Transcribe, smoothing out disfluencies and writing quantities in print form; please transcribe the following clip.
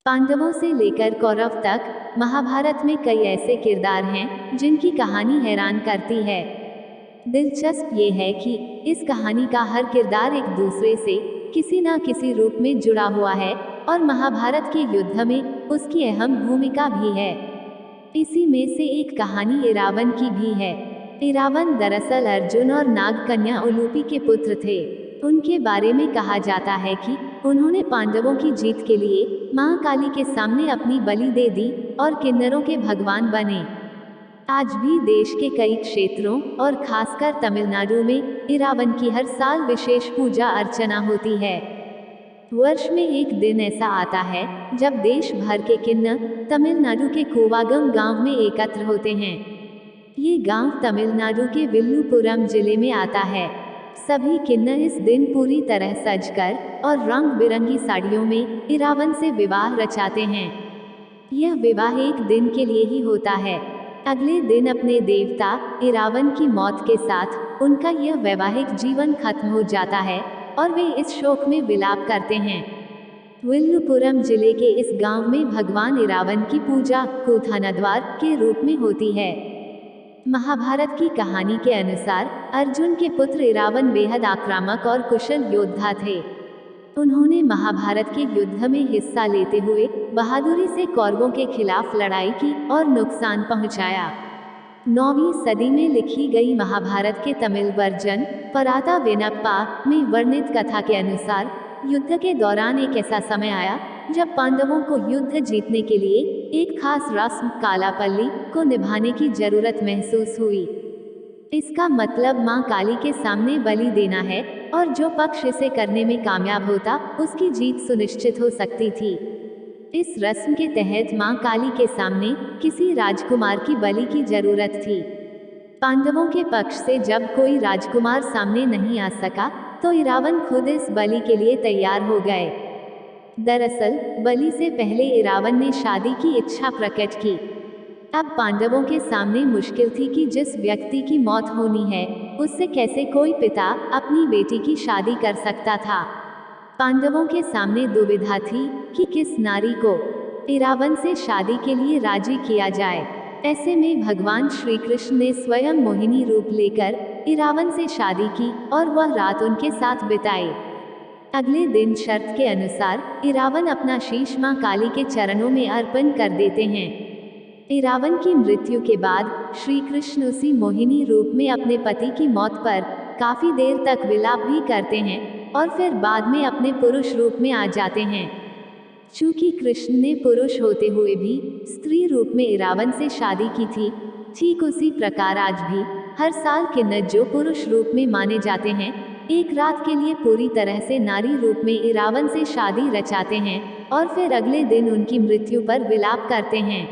पांडवों से लेकर कौरव तक महाभारत में कई ऐसे किरदार हैं जिनकी कहानी हैरान करती है। दिलचस्प ये है कि इस कहानी का हर किरदार एक दूसरे से किसी न किसी रूप में जुड़ा हुआ है और महाभारत के युद्ध में उसकी अहम भूमिका भी है। इसी में से एक कहानी इरावन की भी है। इरावन दरअसल अर्जुन और नाग कन्या उलूपी के पुत्र थे। उनके बारे में कहा जाता है कि उन्होंने पांडवों की जीत के लिए मां काली के सामने अपनी बलि दे दी और किन्नरों के भगवान बने। आज भी देश के कई क्षेत्रों और खासकर तमिलनाडु में इरावन की हर साल विशेष पूजा अर्चना होती है। वर्ष में एक दिन ऐसा आता है जब देश भर के किन्नर तमिलनाडु के कोवागम गांव में एकत्र होते हैं। ये गांव तमिलनाडु के विल्लुपुरम जिले में आता है। सभी किन्नर इस दिन पूरी तरह सजकर और रंग बिरंगी साड़ियों में इरावन से विवाह रचाते हैं। यह विवाह एक दिन के लिए ही होता है। अगले दिन अपने देवता इरावन की मौत के साथ उनका यह वैवाहिक जीवन खत्म हो जाता है और वे इस शोक में विलाप करते हैं। विल्लुपुरम जिले के इस गांव में भगवान इरावन की पूजा कूथानद्वार के रूप में होती है। महाभारत की कहानी के अनुसार अर्जुन के पुत्र इरावन बेहद आक्रामक और कुशल योद्धा थे। उन्होंने महाभारत के युद्ध में हिस्सा लेते हुए बहादुरी से कौरवों के खिलाफ लड़ाई की और नुकसान पहुंचाया। 9वीं सदी में लिखी गई महाभारत के तमिल वर्जन पराता विनप्पा में वर्णित कथा के अनुसार युद्ध के दौरान एक ऐसा समय आया जब पांडवों को युद्ध जीतने के लिए एक खास रस्म कालापल्ली को निभाने की जरूरत महसूस हुई। इसका मतलब मां काली के सामने बलि देना है और जो पक्ष इसे करने में कामयाब होता उसकी जीत सुनिश्चित हो सकती थी। इस रस्म के तहत मां काली के सामने किसी राजकुमार की बलि की जरूरत थी। पांडवों के पक्ष से जब कोई राजकुमार सामने नहीं आ सका तो इरावन खुद इस बलि के लिए तैयार हो गए। दरअसल बलि से पहले इरावन ने शादी की इच्छा प्रकट की। अब पांडवों के सामने मुश्किल थी कि जिस व्यक्ति की मौत होनी है उससे कैसे कोई पिता अपनी बेटी की शादी कर सकता था। पांडवों के सामने दुविधा थी कि किस नारी को इरावन से शादी के लिए राजी किया जाए। ऐसे में भगवान श्री कृष्ण ने स्वयं मोहिनी रूप लेकर इरावन से शादी की और वह रात उनके साथ बिताई। अगले दिन शर्त के अनुसार इरावन अपना शीश मां काली के चरणों में अर्पण कर देते हैं। इरावन की मृत्यु के बाद श्री कृष्ण उसी मोहिनी रूप में अपने पति की मौत पर काफी देर तक विलाप भी करते हैं और फिर बाद में अपने पुरुष रूप में आ जाते हैं। चूंकि कृष्ण ने पुरुष होते हुए भी स्त्री रूप में इरावन से शादी की थी, ठीक उसी प्रकार आज भी हर साल किन्नर जो पुरुष रूप में माने जाते हैं एक रात के लिए पूरी तरह से नारी रूप में इरावन से शादी रचाते हैं और फिर अगले दिन उनकी मृत्यु पर विलाप करते हैं।